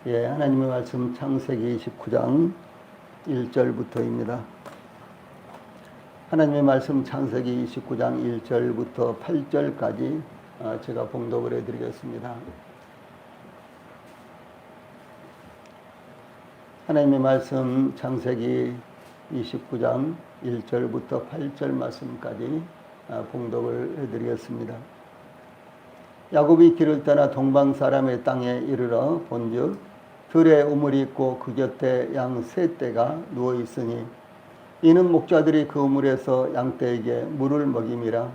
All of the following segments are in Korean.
예, 하나님의 말씀 창세기 29장 1절부터입니다. 하나님의 말씀 창세기 29장 1절부터 8절까지 제가 봉독을 해드리겠습니다. 하나님의 말씀 창세기 29장 1절부터 8절 말씀까지 봉독을 해드리겠습니다. 야곱이 길을 떠나 동방 사람의 땅에 이르러 본즉 들에 우물이 있고 그 곁에 양 세 떼가 누워 있으니 이는 목자들이 그 우물에서 양떼에게 물을 먹임이라.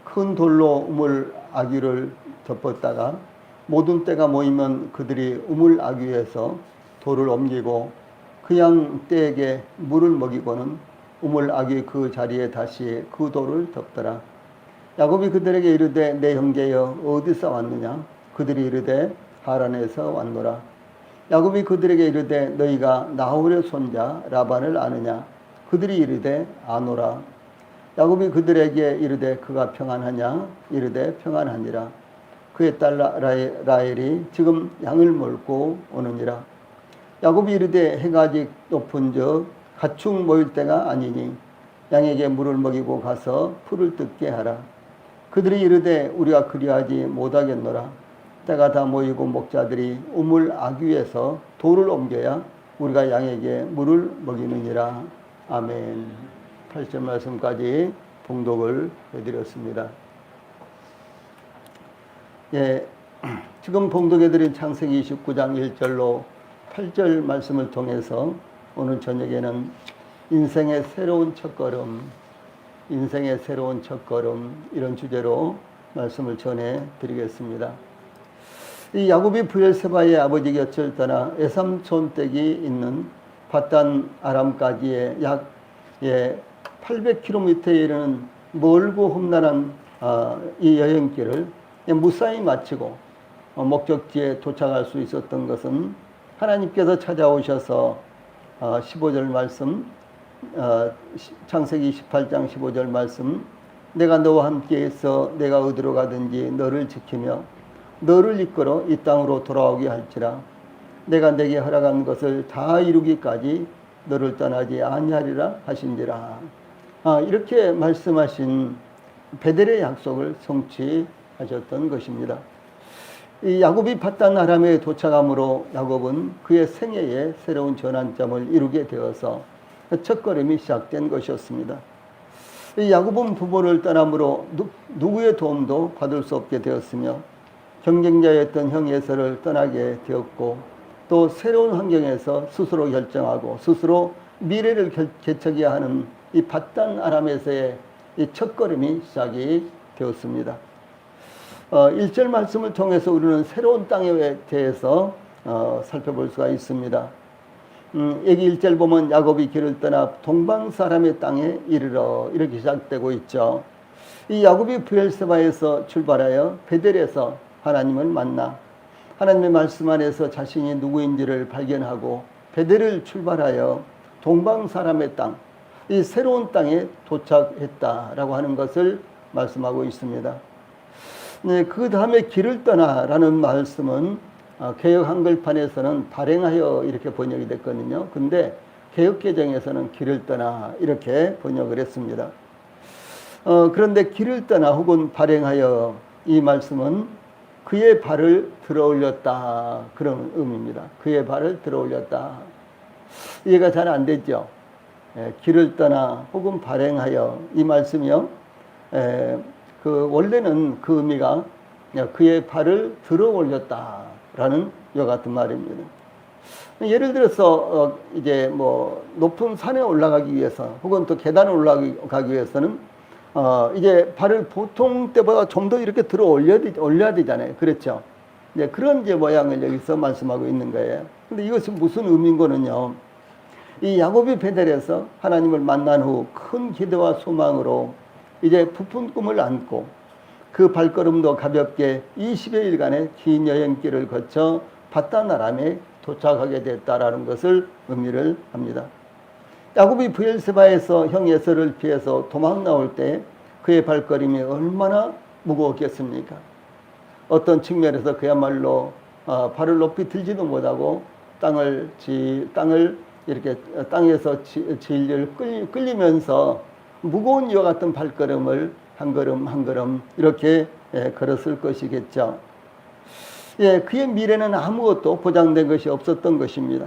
큰 돌로 우물 아귀를 덮었다가 모든 떼가 모이면 그들이 우물 아귀에서 돌을 옮기고 그 양 떼에게 물을 먹이고는 우물 아귀 그 자리에 다시 그 돌을 덮더라. 야곱이 그들에게 이르되 내 형제여 어디서 왔느냐? 그들이 이르되 하란에서 왔노라. 야곱이 그들에게 이르되 너희가 나홀의 손자 라반을 아느냐? 그들이 이르되 아노라. 야곱이 그들에게 이르되 그가 평안하냐? 이르되 평안하니라. 그의 딸 라헬이 지금 양을 몰고 오느니라. 야곱이 이르되 해가 아직 높은즉 가축 모일 때가 아니니 양에게 물을 먹이고 가서 풀을 뜯게 하라. 그들이 이르되 우리가 그리하지 못하겠노라. 때가 다 모이고 목자들이 우물 아귀에서 돌을 옮겨야 우리가 양에게 물을 먹이느니라. 아멘. 8절 말씀까지 봉독을 해드렸습니다. 예, 지금 봉독해드린 창세기 29장 1절로 8절 말씀을 통해서 오늘 저녁에는 인생의 새로운 첫걸음, 인생의 새로운 첫걸음 이런 주제로 말씀을 전해 드리겠습니다. 이 야곱이 브엘세바의 아버지 곁을 떠나 에삼촌 댁이 있는 밧단 아람까지의 약 800km에 이르는 멀고 험난한 이 여행길을 무사히 마치고 목적지에 도착할 수 있었던 것은 하나님께서 찾아오셔서 15절 말씀, 창세기 28장 15절 말씀, 내가 너와 함께 있어 내가 어디로 가든지 너를 지키며 너를 이끌어 이 땅으로 돌아오게 할지라. 내가 내게 허락한 것을 다 이루기까지 너를 떠나지 아니하리라 하신지라. 이렇게 말씀하신 베델의 약속을 성취하셨던 것입니다. 이 야곱이 밧단 아람에 도착함으로 야곱은 그의 생애의 새로운 전환점을 이루게 되어서 첫걸음이 시작된 것이었습니다. 이 야곱은 부모를 떠남으로 누구의 도움도 받을 수 없게 되었으며 경쟁자였던 형 에서를 떠나게 되었고 또 새로운 환경에서 스스로 결정하고 스스로 미래를 개척해야 하는 이 밧단 아람에서의 이 첫걸음이 시작이 되었습니다. 1절 말씀을 통해서 우리는 새로운 땅에 대해서 살펴볼 수가 있습니다. 여기 1절 보면 야곱이 길을 떠나 동방 사람의 땅에 이르러 이렇게 시작되고 있죠. 이 야곱이 브엘세바에서 출발하여 베델에서 하나님을 만나 하나님의 말씀 안에서 자신이 누구인지를 발견하고 베델을 출발하여 동방 사람의 땅, 이 새로운 땅에 도착했다라고 하는 것을 말씀하고 있습니다. 네, 그 다음에 길을 떠나라는 말씀은 개역 한글판에서는 발행하여 이렇게 번역이 됐거든요. 근데 개역개정에서는 길을 떠나 이렇게 번역을 했습니다. 그런데 길을 떠나 혹은 발행하여 이 말씀은 그의 발을 들어 올렸다 그런 의미입니다. 그의 발을 들어 올렸다. 이해가 잘 안 되죠. 길을 떠나 혹은 발행하여 이 말씀이요. 원래는 그 의미가 그의 발을 들어 올렸다라는 요 같은 말입니다. 예를 들어서 이제 뭐 높은 산에 올라가기 위해서 혹은 또 계단을 올라가기 위해서는 이제 발을 보통 때보다 좀 더 이렇게 들어 올려야 되잖아요. 그렇죠? 이제 그런 이제 모양을 여기서 말씀하고 있는 거예요. 근데 이것은 무슨 의미인 거는요. 이 야곱이 베델에서 하나님을 만난 후 큰 기대와 소망으로 이제 부푼 꿈을 안고 그 발걸음도 가볍게 20여일간의 긴 여행길을 거쳐 밧단 아람에 도착하게 됐다라는 것을 의미를 합니다. 야곱이 브엘세바에서 형 에서를 피해서 도망 나올 때 그의 발걸음이 얼마나 무거웠겠습니까? 어떤 측면에서 그야말로 발을 높이 들지도 못하고 땅을 이렇게 땅에서 질질 끌리면서 무거운 이와 같은 발걸음을 한 걸음 한 걸음 이렇게 걸었을 것이겠죠. 그의 미래는 아무것도 보장된 것이 없었던 것입니다.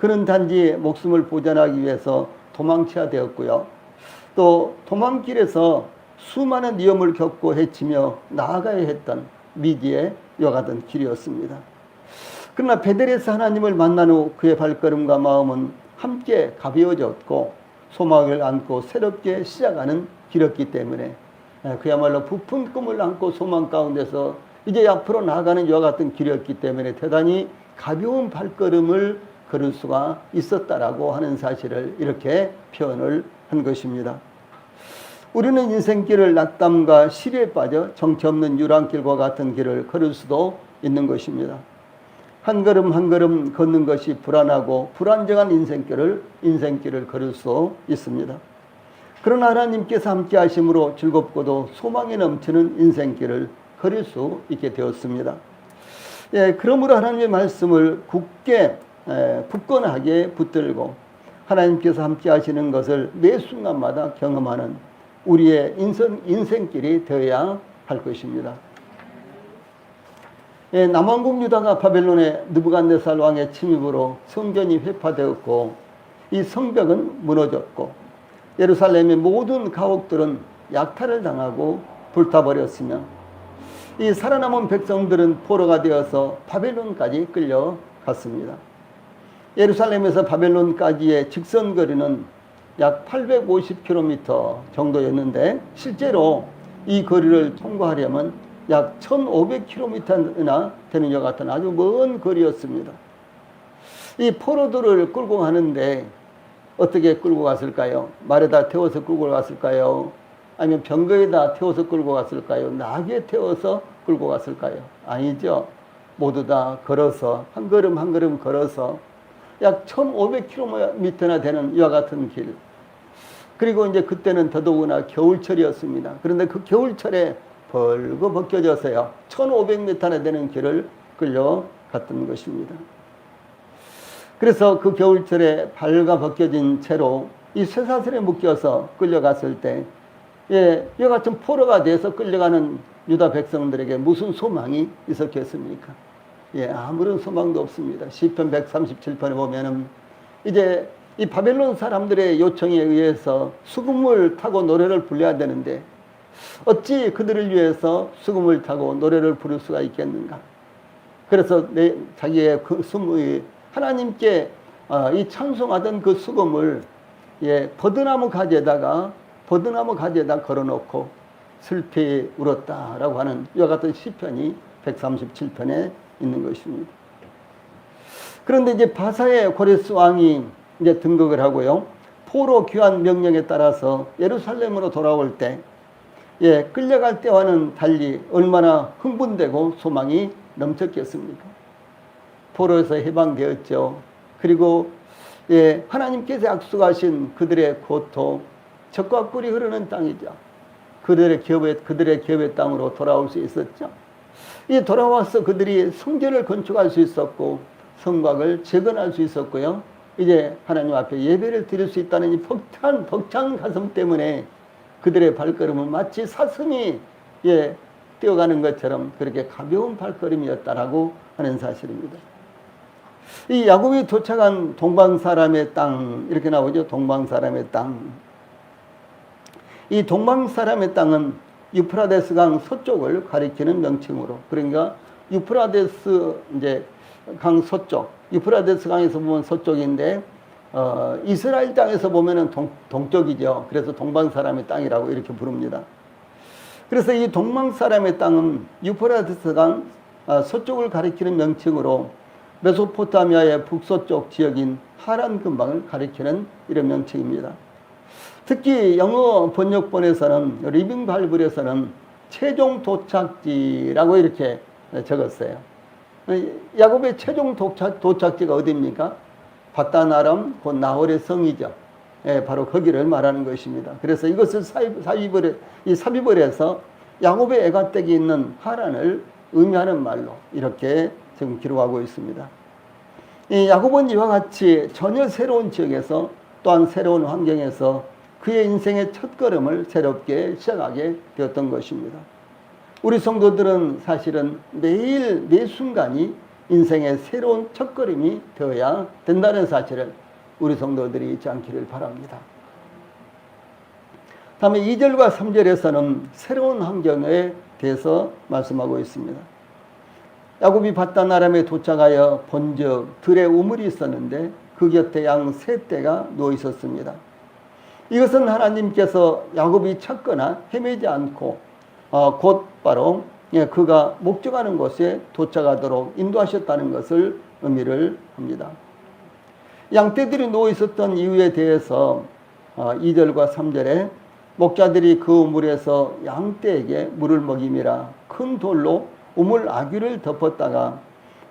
그는 단지 목숨을 보존하기 위해서 도망쳐야 되었고요. 또 도망길에서 수많은 위험을 겪고 헤치며 나아가야 했던 미지의 이와 같은 길이었습니다. 그러나 베델에서 하나님을 만난 후 그의 발걸음과 마음은 함께 가벼워졌고 소망을 안고 새롭게 시작하는 길이었기 때문에 그야말로 부푼 꿈을 안고 소망 가운데서 이제 앞으로 나아가는 이와 같은 길이었기 때문에 대단히 가벼운 발걸음을 걸을 수가 있었다라고 하는 사실을 이렇게 표현을 한 것입니다. 우리는 인생길을 낙담과 시리에 빠져 정체 없는 유랑길과 같은 길을 걸을 수도 있는 것입니다. 한 걸음 한 걸음 걷는 것이 불안하고 불안정한 인생길을 걸을 수 있습니다. 그러나 하나님께서 함께 하심으로 즐겁고도 소망이 넘치는 인생길을 걸을 수 있게 되었습니다. 그러므로 하나님의 말씀을 굳게 굳건하게 붙들고 하나님께서 함께 하시는 것을 매 순간마다 경험하는 우리의 인생길이 되어야 할 것입니다. 남왕국 유다가 바벨론의 느부갓네살 왕의 침입으로 성전이 회파되었고 이 성벽은 무너졌고 예루살렘의 모든 가옥들은 약탈을 당하고 불타버렸으며 이 살아남은 백성들은 포로가 되어서 바벨론까지 끌려갔습니다. 예루살렘에서 바벨론까지의 직선거리는 약 850km 정도였는데 실제로 이 거리를 통과하려면 약 1500km나 되는 것 같은 아주 먼 거리였습니다. 이 포로들을 끌고 가는데 어떻게 끌고 갔을까요? 말에다 태워서 끌고 갔을까요? 아니면 병거에다 태워서 끌고 갔을까요? 나귀에 태워서 끌고 갔을까요? 아니죠. 모두 다 걸어서 한 걸음 한 걸음 걸어서 약 1500km나 되는 이와 같은 길. 그리고 이제 그때는 더더구나 겨울철이었습니다. 그런데 그 겨울철에 벌거 벗겨져서요 1500m나 되는 길을 끌려갔던 것입니다. 그래서 그 겨울철에 발가 벗겨진 채로 이 쇠사슬에 묶여서 끌려갔을 때 이와 같은 포로가 돼서 끌려가는 유다 백성들에게 무슨 소망이 있었겠습니까? 아무런 소망도 없습니다. 시편 137편에 보면은 이제 이 바벨론 사람들의 요청에 의해서 수금을 타고 노래를 불러야 되는데 어찌 그들을 위해서 수금을 타고 노래를 부를 수가 있겠는가? 그래서 자기의 그 하나님께 이 찬송하던 그 수금을 버드나무 가지에다 걸어놓고 슬피 울었다라고 하는 이와 같은 시편이 137편에 있는 것입니다. 그런데 이제 바사의 고레스 왕이 이제 등극을 하고요. 포로 귀환 명령에 따라서 예루살렘으로 돌아올 때, 끌려갈 때와는 달리 얼마나 흥분되고 소망이 넘쳤겠습니까? 포로에서 해방되었죠. 그리고 하나님께서 약속하신 그들의 고토, 젖과 꿀이 흐르는 땅이죠. 그들의 기업의 땅으로 돌아올 수 있었죠. 돌아와서 그들이 성전을 건축할 수 있었고 성곽을 재건할 수 있었고요. 이제 하나님 앞에 예배를 드릴 수 있다는 이 벅찬 가슴 때문에 그들의 발걸음은 마치 사슴이 뛰어가는 것처럼 그렇게 가벼운 발걸음이었다라고 하는 사실입니다. 이 야곱이 도착한 동방사람의 땅 이렇게 나오죠. 동방사람의 땅. 이 동방사람의 땅은 유프라데스 강 서쪽을 가리키는 명칭으로, 그러니까 유프라데스 강 서쪽, 유프라데스 강에서 보면 서쪽인데 이스라엘 땅에서 보면은 동쪽이죠. 그래서 동방사람의 땅이라고 이렇게 부릅니다. 그래서 이 동방사람의 땅은 유프라데스 강 서쪽을 가리키는 명칭으로 메소포타미아의 북서쪽 지역인 하란 근방을 가리키는 이런 명칭입니다. 특히 영어 번역본에서는 리빙 바이블에서는 최종 도착지라고 이렇게 적었어요. 야곱의 최종 도착지가 어디입니까? 바단-아람 곧 나홀의 성이죠. 바로 거기를 말하는 것입니다. 그래서 이것을 삽입을 해서 야곱의 애가댁이 있는 하란을 의미하는 말로 이렇게 지금 기록하고 있습니다. 이 야곱은 이와 같이 전혀 새로운 지역에서 또한 새로운 환경에서 그의 인생의 첫걸음을 새롭게 시작하게 되었던 것입니다. 우리 성도들은 사실은 매일 매 순간이 인생의 새로운 첫걸음이 되어야 된다는 사실을 우리 성도들이 잊지 않기를 바랍니다. 다음에 2절과 3절에서는 새로운 환경에 대해서 말씀하고 있습니다. 야곱이 밧단 아람에 도착하여 본즉 들에 우물이 있었는데 그 곁에 양 세 떼가 누워 있었습니다. 이것은 하나님께서 야곱이 찾거나 헤매지 않고 곧바로 그가 목적하는 곳에 도착하도록 인도하셨다는 것을 의미를 합니다. 양떼들이 누워 있었던 이유에 대해서 2절과 3절에 목자들이 그 우물에서 양떼에게 물을 먹임이라 큰 돌로 우물 아귀를 덮었다가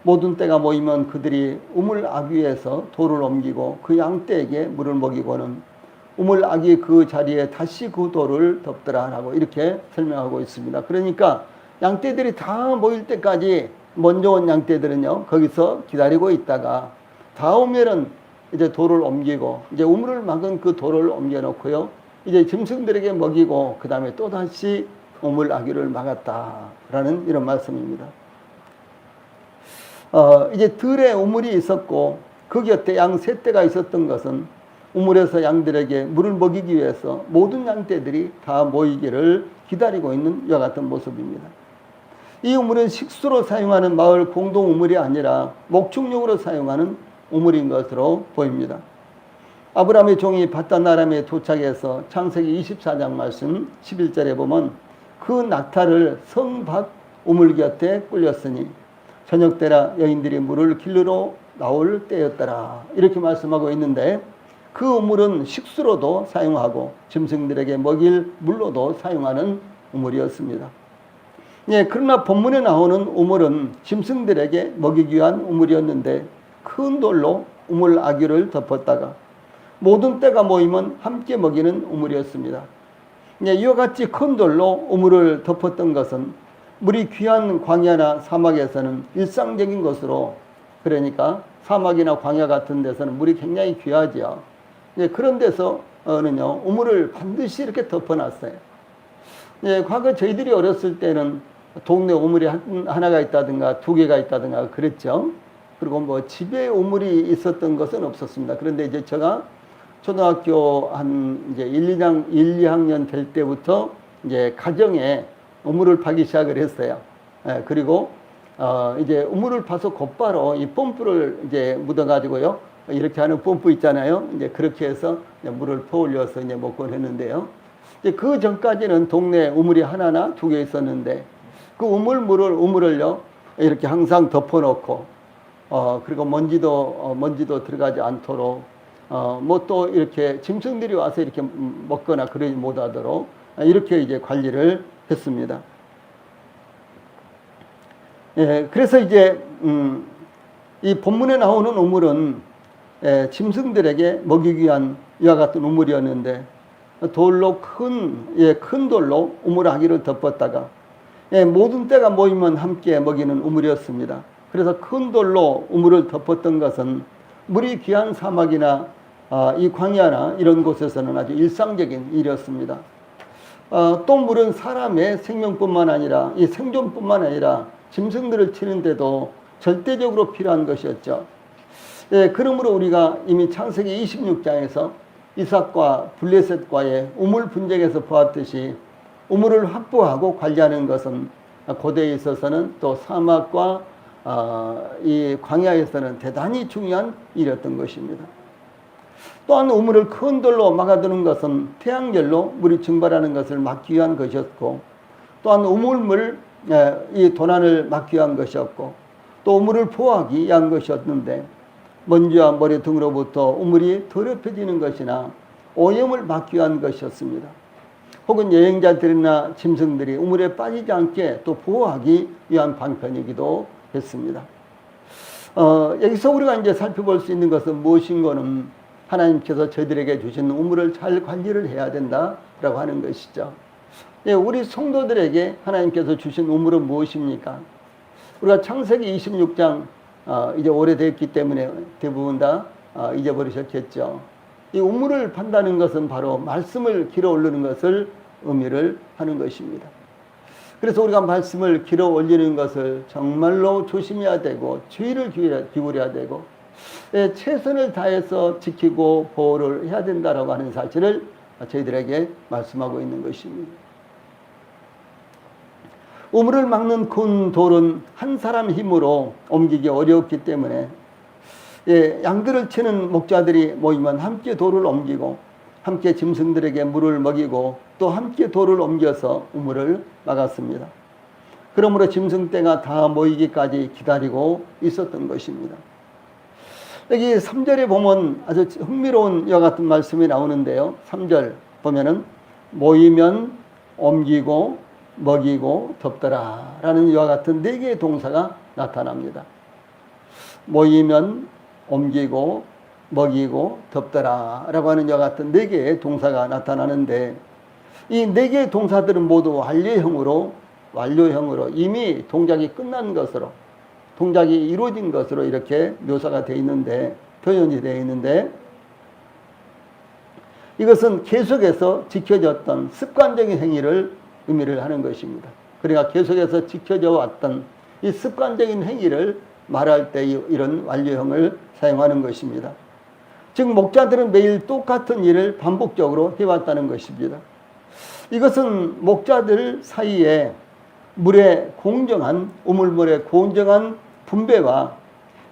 모든 떼가 모이면 그들이 우물 아귀에서 돌을 옮기고 그 양떼에게 물을 먹이고는 우물 아귀 그 자리에 다시 그 돌을 덮더라 라고 이렇게 설명하고 있습니다. 그러니까 양떼들이 다 모일 때까지 먼저 온 양떼들은요 거기서 기다리고 있다가 다 오면은 이제 돌을 옮기고 이제 우물을 막은 그 돌을 옮겨 놓고요 이제 짐승들에게 먹이고 그 다음에 또 다시 우물 아귀를 막았다라는 이런 말씀입니다. 이제 들에 우물이 있었고 그 곁에 양 세 떼가 있었던 것은 우물에서 양들에게 물을 먹이기 위해서 모든 양떼들이 다 모이기를 기다리고 있는 이와 같은 모습입니다. 이 우물은 식수로 사용하는 마을 공동 우물이 아니라 목축용으로 사용하는 우물인 것으로 보입니다. 아브라함의 종이 밧단 아람에 도착해서 창세기 24장 말씀 11절에 보면 그 낙타를 성 밖 우물 곁에 꿀렸으니 저녁 때라 여인들이 물을 길르러 나올 때였더라 이렇게 말씀하고 있는데 그 우물은 식수로도 사용하고 짐승들에게 먹일 물로도 사용하는 우물이었습니다. 예, 그러나 본문에 나오는 우물은 짐승들에게 먹이기 위한 우물이었는데 큰 돌로 우물 아귀를 덮었다가 모든 떼가 모이면 함께 먹이는 우물이었습니다. 예, 이와 같이 큰 돌로 우물을 덮었던 것은 물이 귀한 광야나 사막에서는 일상적인 것으로 그러니까 사막이나 광야 같은 데서는 물이 굉장히 귀하죠. 예, 그런 데서는요 우물을 반드시 이렇게 덮어놨어요. 예, 과거 저희들이 어렸을 때는 동네 우물이 하나가 있다든가 두 개가 있다든가 그랬죠. 그리고 뭐 집에 우물이 있었던 것은 없었습니다. 그런데 이제 제가 초등학교 한 이제 1, 2학년 될 때부터 이제 가정에 우물을 파기 시작을 했어요. 예, 그리고 이제 우물을 파서 곧바로 이 펌프를 이제 묻어가지고요. 이렇게 하는 펌프 있잖아요. 이제 그렇게 해서 이제 물을 퍼올려서 이제 먹곤 했는데요. 이제 그 전까지는 동네 우물이 하나나 두 개 있었는데 그 우물을요 이렇게 항상 덮어놓고 그리고 먼지도 들어가지 않도록 뭐 또 이렇게 짐승들이 와서 이렇게 먹거나 그러지 못하도록 이렇게 이제 관리를 했습니다. 예, 그래서 이제 이 본문에 나오는 우물은 짐승들에게 먹이기 위한 이와 같은 우물이었는데 돌로 큰 돌로 우물 아귀를 덮었다가 모든 떼가 모이면 함께 먹이는 우물이었습니다. 그래서 큰 돌로 우물을 덮었던 것은 물이 귀한 사막이나 이 광야나 이런 곳에서는 아주 일상적인 일이었습니다. 또 물은 사람의 생명뿐만 아니라 이 생존뿐만 아니라 짐승들을 치는데도 절대적으로 필요한 것이었죠. 예, 그러므로 우리가 이미 창세기 26장에서 이삭과 블레셋과의 우물 분쟁에서 보았듯이 우물을 확보하고 관리하는 것은 고대에 있어서는 또 사막과 이 광야에서는 대단히 중요한 일이었던 것입니다. 또한 우물을 큰 돌로 막아두는 것은 태양열로 물이 증발하는 것을 막기 위한 것이었고 또한 우물물 이 도난을 막기 위한 것이었고 또 우물을 보호하기 위한 것이었는데 먼지와 모래 등으로부터 우물이 더럽혀지는 것이나 오염을 막기 위한 것이었습니다. 혹은 여행자들이나 짐승들이 우물에 빠지지 않게 또 보호하기 위한 방편이기도 했습니다. 여기서 우리가 이제 살펴볼 수 있는 것은 무엇인가는 하나님께서 저희들에게 주신 우물을 잘 관리를 해야 된다라고 하는 것이죠. 우리 성도들에게 하나님께서 주신 우물은 무엇입니까? 우리가 창세기 26장 이제 오래됐기 때문에 대부분 다 잊어버리셨겠죠. 이 우물을 판다는 것은 바로 말씀을 길어 올리는 것을 의미를 하는 것입니다. 그래서 우리가 말씀을 길어 올리는 것을 정말로 조심해야 되고 주의를 기울여야 되고 최선을 다해서 지키고 보호를 해야 된다라고 하는 사실을 저희들에게 말씀하고 있는 것입니다. 우물을 막는 큰 돌은 한 사람 힘으로 옮기기 어렵기 때문에 양들을 치는 목자들이 모이면 함께 돌을 옮기고 함께 짐승들에게 물을 먹이고 또 함께 돌을 옮겨서 우물을 막았습니다. 그러므로 짐승떼가 다 모이기까지 기다리고 있었던 것입니다. 여기 3절에 보면 아주 흥미로운 이와 같은 말씀이 나오는데요. 3절 보면은 모이면 옮기고 먹이고 덮더라 라는 이와 같은 4개의 동사가 나타납니다. 모이면 옮기고 먹이고 덮더라 라고 하는 이와 같은 4개의 동사가 나타나는데 이 4개의 동사들은 모두 완료형으로 이미 동작이 끝난 것으로 동작이 이루어진 것으로 이렇게 묘사가 되어 있는데 표현이 되어 있는데 이것은 계속해서 지켜졌던 습관적인 행위를 의미를 하는 것입니다. 그러니까 계속해서 지켜져 왔던 이 습관적인 행위를 말할 때 이런 완료형을 사용하는 것입니다. 즉 목자들은 매일 똑같은 일을 반복적으로 해왔다는 것입니다. 이것은 목자들 사이에 우물물의 공정한 분배와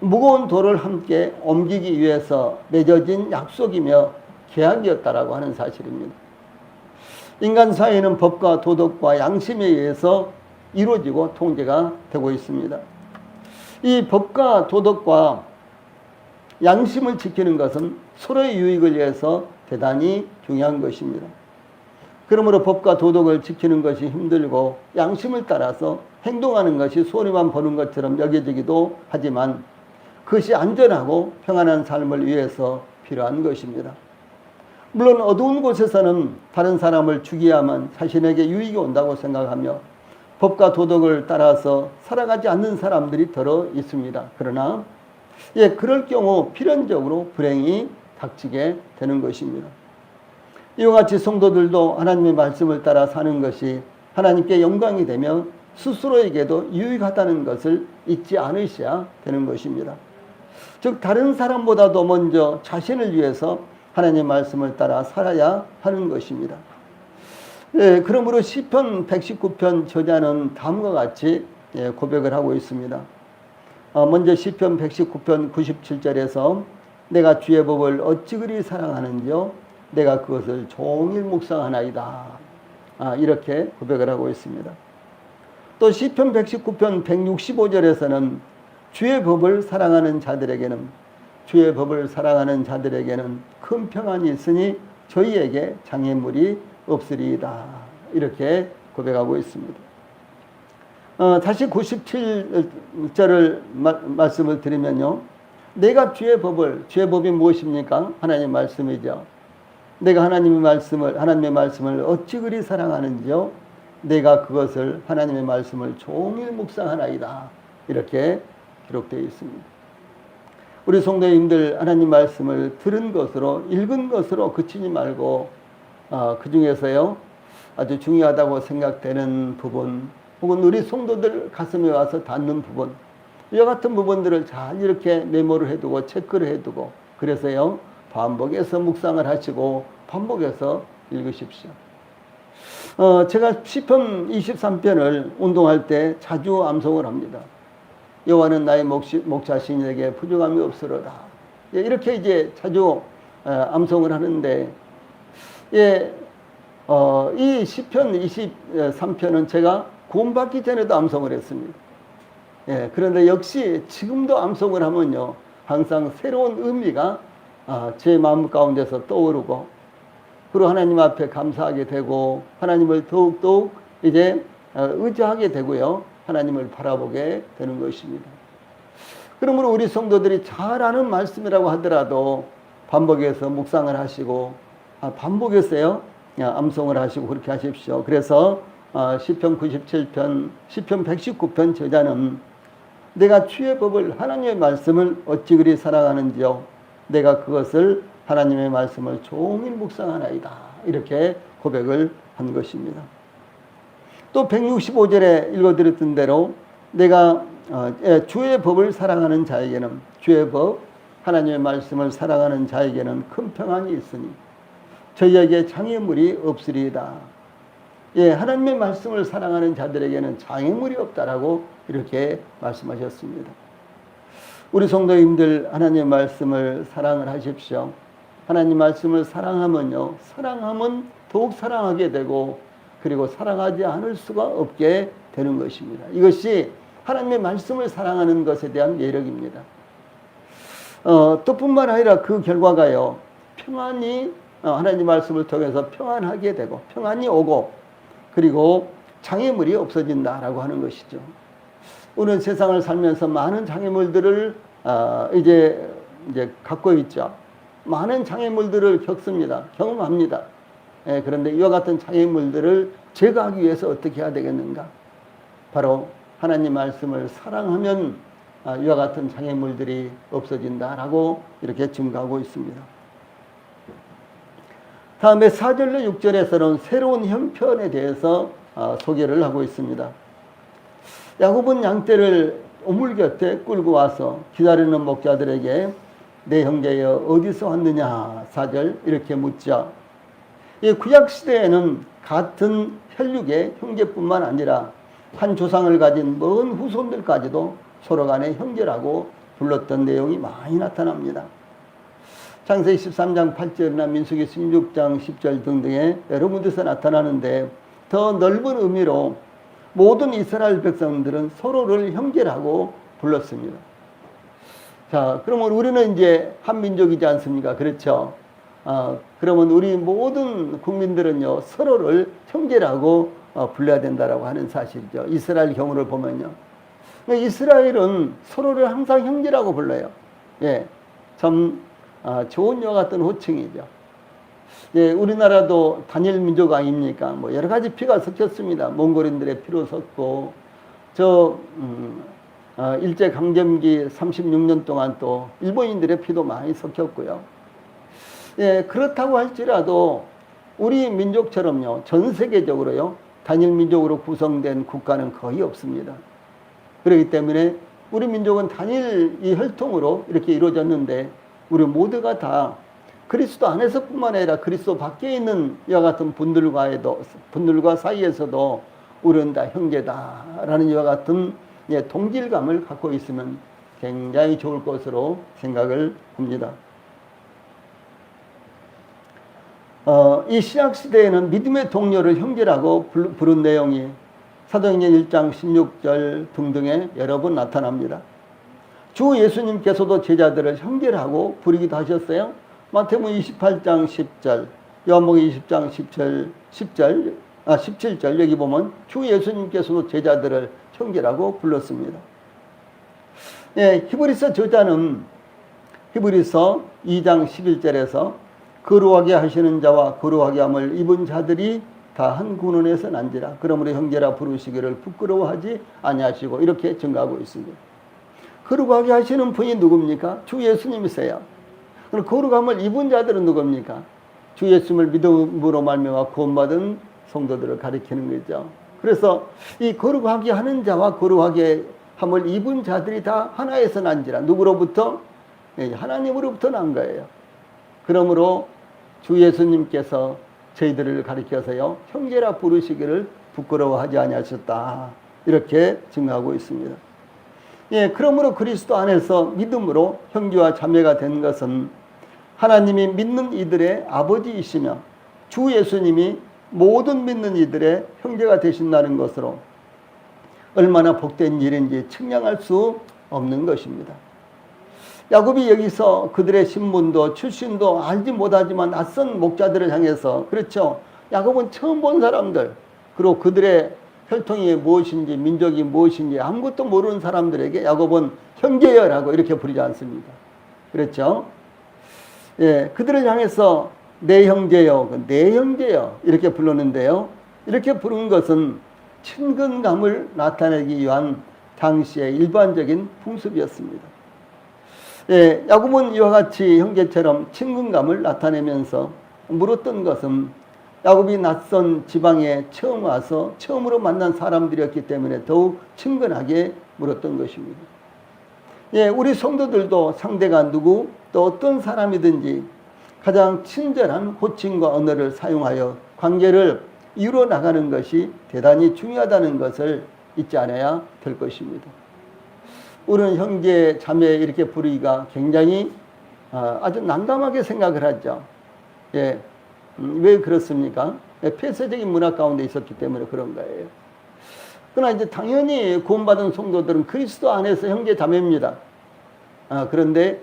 무거운 돌을 함께 옮기기 위해서 맺어진 약속이며 계약이었다라고 하는 사실입니다. 인간 사회는 법과 도덕과 양심에 의해서 이루어지고 통제가 되고 있습니다. 이 법과 도덕과 양심을 지키는 것은 서로의 유익을 위해서 대단히 중요한 것입니다. 그러므로 법과 도덕을 지키는 것이 힘들고 양심을 따라서 행동하는 것이 손해만 보는 것처럼 여겨지기도 하지만 그것이 안전하고 평안한 삶을 위해서 필요한 것입니다. 물론 어두운 곳에서는 다른 사람을 죽여야만 자신에게 유익이 온다고 생각하며 법과 도덕을 따라서 살아가지 않는 사람들이 더러 있습니다. 그러나 그럴 경우 필연적으로 불행이 닥치게 되는 것입니다. 이와 같이 성도들도 하나님의 말씀을 따라 사는 것이 하나님께 영광이 되며 스스로에게도 유익하다는 것을 잊지 않으셔야 되는 것입니다. 즉 다른 사람보다도 먼저 자신을 위해서 하나님의 말씀을 따라 살아야 하는 것입니다. 그러므로 시편 119편 저자는 다음과 같이 고백을 하고 있습니다. 먼저 시편 119편 97절에서 내가 주의 법을 어찌 그리 사랑하는지요 내가 그것을 종일 묵상하나이다. 이렇게 고백을 하고 있습니다. 또 시편 119편 165절에서는 주의 법을 사랑하는 자들에게는 큰 평안이 있으니 저희에게 장애물이 없으리이다. 이렇게 고백하고 있습니다. 다시 97절을 말씀을 드리면요. 내가 주의 법이 무엇입니까? 하나님의 말씀이죠. 내가 하나님의 말씀을 어찌 그리 사랑하는지요? 내가 그것을 하나님의 말씀을 종일 묵상하나이다. 이렇게 기록되어 있습니다. 우리 성도님들 하나님 말씀을 들은 것으로 읽은 것으로 그치지 말고 그 중에서요 아주 중요하다고 생각되는 부분 혹은 우리 성도들 가슴에 와서 닿는 부분 이와 같은 부분들을 잘 이렇게 메모를 해두고 체크를 해두고 그래서요 반복해서 묵상을 하시고 반복해서 읽으십시오. 제가 시편 23편을 운동할 때 자주 암송을 합니다. 여호와는 나의 목자시니 내게 부족함이 없으로다. 이렇게 이제 자주 암송을 하는데 이 시편 23편은 제가 구원받기 전에도 암송을 했습니다. 그런데 역시 지금도 암송을 하면요 항상 새로운 의미가 제 마음 가운데서 떠오르고 그리고 하나님 앞에 감사하게 되고 하나님을 더욱더욱 이제 의지하게 되고요 하나님을 바라보게 되는 것입니다. 그러므로 우리 성도들이 잘 아는 말씀이라고 하더라도 반복해서 묵상을 하시고 반복해서요 암송을 하시고 그렇게 하십시오. 그래서 시편 97편, 시편 119편 저자는 내가 주의 법을 하나님의 말씀을 어찌 그리 사랑하는지요. 내가 그것을 하나님의 말씀을 종일 묵상하나이다. 이렇게 고백을 한 것입니다. 또 165절에 읽어드렸던 대로 내가 주의 법을 사랑하는 자에게는 주의 법 하나님의 말씀을 사랑하는 자에게는 큰 평안이 있으니 저희에게 장애물이 없으리이다. 예, 하나님의 말씀을 사랑하는 자들에게는 장애물이 없다라고 이렇게 말씀하셨습니다. 우리 성도님들 하나님의 말씀을 사랑을 하십시오. 하나님 말씀을 사랑하면요, 사랑하면 더욱 사랑하게 되고 그리고 사랑하지 않을 수가 없게 되는 것입니다. 이것이 하나님의 말씀을 사랑하는 것에 대한 매력입니다. 또 뿐만 아니라 그 결과가요, 평안이 하나님 말씀을 통해서 평안하게 되고 평안이 오고 그리고 장애물이 없어진다라고 하는 것이죠. 우리는 세상을 살면서 많은 장애물들을 이제 갖고 있죠. 많은 장애물들을 겪습니다. 경험합니다. 그런데 이와 같은 장애물들을 제거하기 위해서 어떻게 해야 되겠는가? 바로 하나님 말씀을 사랑하면 이와 같은 장애물들이 없어진다라고 이렇게 증거하고 있습니다. 다음에 4절로 6절에서는 새로운 형편에 대해서 소개를 하고 있습니다. 야곱은 양떼를 우물 곁에 끌고 와서 기다리는 목자들에게 내 형제여 어디서 왔느냐 4절 이렇게 묻죠. 이 구약 시대에는 같은 혈육의 형제뿐만 아니라 한 조상을 가진 먼 후손들까지도 서로 간에 형제라고 불렀던 내용이 많이 나타납니다. 창세기 13장 8절이나 민수기 16장 10절 등등의 여러 군데서 나타나는데 더 넓은 의미로 모든 이스라엘 백성들은 서로를 형제라고 불렀습니다. 자, 그러면 우리는 이제 한 민족이지 않습니까? 그렇죠? 그러면 우리 모든 국민들은요, 서로를 형제라고 불러야 된다라고 하는 사실이죠. 이스라엘 경우를 보면요. 이스라엘은 서로를 항상 형제라고 불러요. 예, 참 좋은 여 같은 호칭이죠. 예, 우리나라도 단일 민족 아닙니까? 뭐 여러 가지 피가 섞였습니다. 몽골인들의 피로 섞고, 일제 강점기 36년 동안 또 일본인들의 피도 많이 섞였고요. 예, 그렇다고 할지라도 우리 민족처럼요, 전 세계적으로요, 단일 민족으로 구성된 국가는 거의 없습니다. 그렇기 때문에 우리 민족은 단일 이 혈통으로 이렇게 이루어졌는데 우리 모두가 다 그리스도 안에서뿐만 아니라 그리스도 밖에 있는 이와 같은 분들과 사이에서도 우리는 다 형제다라는 이와 같은 동질감을 갖고 있으면 굉장히 좋을 것으로 생각을 합니다. 이 신약시대에는 믿음의 동료를 형제라고 부른 내용이 사도행전 1장 16절 등등에 여러 번 나타납니다. 주 예수님께서도 제자들을 형제라고 부르기도 하셨어요. 마태복음 28장 10절, 요한복음 20장 17절 여기 보면 주 예수님께서도 제자들을 형제라고 불렀습니다. 예, 히브리서 저자는 히브리서 2장 11절에서 거룩하게 하시는 자와 거룩하게 함을 입은 자들이 다 한 군원에서 난지라 그러므로 형제라 부르시기를 부끄러워하지 아니하시고 이렇게 증가하고 있습니다. 거룩하게 하시는 분이 누굽니까? 주 예수님이세요. 그럼 거룩함을 입은 자들은 누굽니까? 주 예수님을 믿음으로 말미암아 구원받은 성도들을 가리키는 거죠. 그래서 이 거룩하게 하는 자와 거룩하게 함을 입은 자들이 다 하나에서 난지라 누구로부터? 하나님으로부터 난 거예요. 그러므로 주 예수님께서 저희들을 가리켜서요 형제라 부르시기를 부끄러워하지 아니하셨다 이렇게 증거하고 있습니다. 예, 그러므로 그리스도 안에서 믿음으로 형제와 자매가 된 것은 하나님이 믿는 이들의 아버지이시며 주 예수님이 모든 믿는 이들의 형제가 되신다는 것으로 얼마나 복된 일인지 측량할 수 없는 것입니다. 야곱이 여기서 그들의 신분도 출신도 알지 못하지만 낯선 목자들을 향해서 그렇죠. 야곱은 처음 본 사람들 그리고 그들의 혈통이 무엇인지 민족이 무엇인지 아무것도 모르는 사람들에게 야곱은 형제여라고 이렇게 부르지 않습니까? 그렇죠. 예, 그들을 향해서 내 형제여, 내 형제여 이렇게 부르는데요. 이렇게 부르는 것은 친근감을 나타내기 위한 당시의 일반적인 풍습이었습니다. 예, 야곱은 이와 같이 형제처럼 친근감을 나타내면서 물었던 것은 야곱이 낯선 지방에 처음 와서 처음으로 만난 사람들이었기 때문에 더욱 친근하게 물었던 것입니다. 예, 우리 성도들도 상대가 누구 또 어떤 사람이든지 가장 친절한 호칭과 언어를 사용하여 관계를 이루어 나가는 것이 대단히 중요하다는 것을 잊지 않아야 될 것입니다. 우리는 형제, 자매 이렇게 부르기가 굉장히 아주 난감하게 생각을 하죠. 예, 왜 그렇습니까? 예, 폐쇄적인 문화 가운데 있었기 때문에 그런 거예요. 그러나 이제 당연히 구원받은 성도들은 그리스도 안에서 형제, 자매입니다. 그런데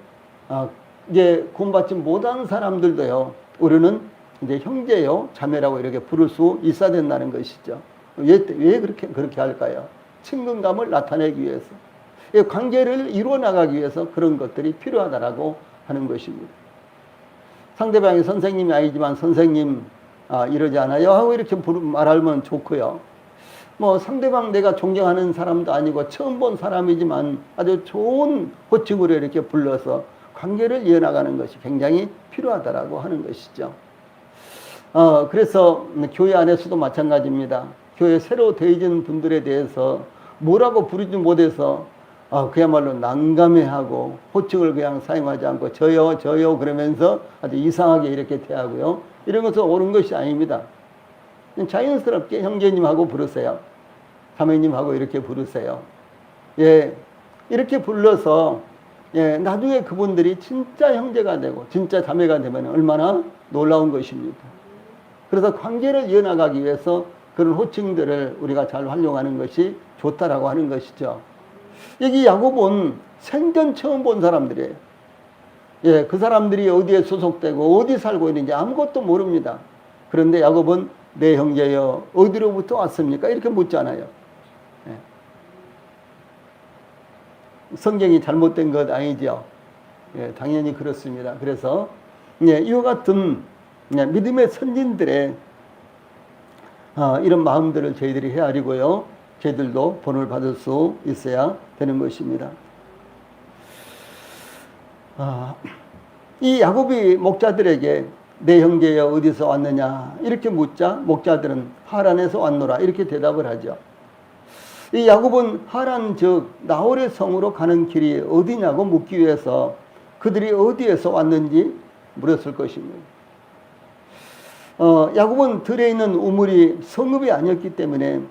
이제 구원받지 못한 사람들도요, 우리는 이제 형제요, 자매라고 이렇게 부를 수 있어야 된다는 것이죠. 왜 그렇게 할까요? 친근감을 나타내기 위해서. 관계를 이루어 나가기 위해서 그런 것들이 필요하다라고 하는 것입니다. 상대방이 선생님이 아니지만 선생님 이러지 않아요 하고 이렇게 말하면 좋고요. 뭐 상대방 내가 존경하는 사람도 아니고 처음 본 사람이지만 아주 좋은 호칭으로 이렇게 불러서 관계를 이어나가는 것이 굉장히 필요하다라고 하는 것이죠. 그래서 교회 안에서도 마찬가지입니다. 교회 새로 되어진 분들에 대해서 뭐라고 부르지 못해서 그야말로 난감해하고 호칭을 그냥 사용하지 않고 저요 그러면서 아주 이상하게 이렇게 대하고요. 이런 것은 옳은 것이 아닙니다. 자연스럽게 형제님하고 부르세요. 자매님하고 이렇게 부르세요. 예, 이렇게 불러서 예, 나중에 그분들이 진짜 형제가 되고 진짜 자매가 되면 얼마나 놀라운 것입니다. 그래서 관계를 이어나가기 위해서 그런 호칭들을 우리가 잘 활용하는 것이 좋다라고 하는 것이죠. 여기 야곱은 생전 처음 본 사람들이에요. 예, 그 사람들이 어디에 소속되고 어디 살고 있는지 아무것도 모릅니다. 그런데 야곱은 내 형제여 어디로부터 왔습니까? 이렇게 묻잖아요. 예. 성경이 잘못된 것 아니죠? 예, 당연히 그렇습니다. 그래서 예, 이와 같은 믿음의 선진들의 이런 마음들을 저희들이 헤아리고요. 저희들도 본을 받을 수 있어야 되는 것입니다. 이 야곱이 목자들에게 내 형제여 어디서 왔느냐 이렇게 묻자 목자들은 하란에서 왔노라 이렇게 대답을 하죠. 이 야곱은 하란 즉 나홀의 성으로 가는 길이 어디냐고 묻기 위해서 그들이 어디에서 왔는지 물었을 것입니다. 야곱은 들에 있는 우물이 성읍이 아니었기 때문에